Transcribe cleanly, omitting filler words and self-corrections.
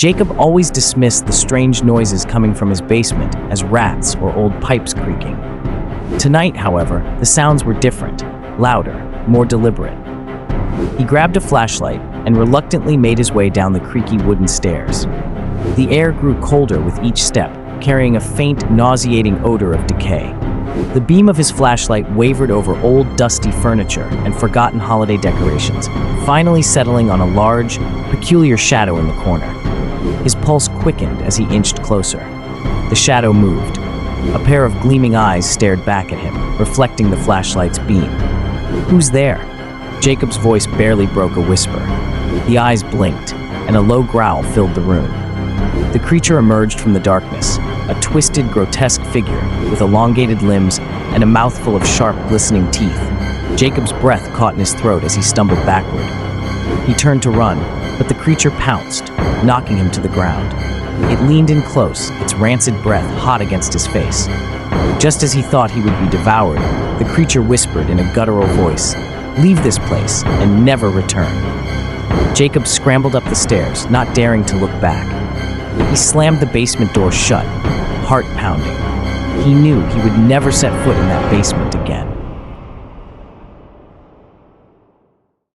Jacob always dismissed the strange noises coming from his basement as rats or old pipes creaking. Tonight, however, the sounds were different, louder, more deliberate. He grabbed a flashlight and reluctantly made his way down the creaky wooden stairs. The air grew colder with each step, carrying a faint, nauseating odor of decay. The beam of his flashlight wavered over old, dusty furniture and forgotten holiday decorations, finally settling on a large, peculiar shadow in the corner. His pulse quickened as he inched closer. The shadow moved. A pair of gleaming eyes stared back at him, reflecting the flashlight's beam. "Who's there?" Jacob's voice barely broke a whisper. The eyes blinked, and a low growl filled the room. The creature emerged from the darkness, a twisted, grotesque figure with elongated limbs and a mouthful of sharp, glistening teeth. Jacob's breath caught in his throat as he stumbled backward. He turned to run, but the creature pounced, knocking him to the ground. It leaned in close, its rancid breath hot against his face. Just as he thought he would be devoured, the creature whispered in a guttural voice, "Leave this place and never return." Jacob scrambled up the stairs, not daring to look back. He slammed the basement door shut, heart pounding. He knew he would never set foot in that basement again.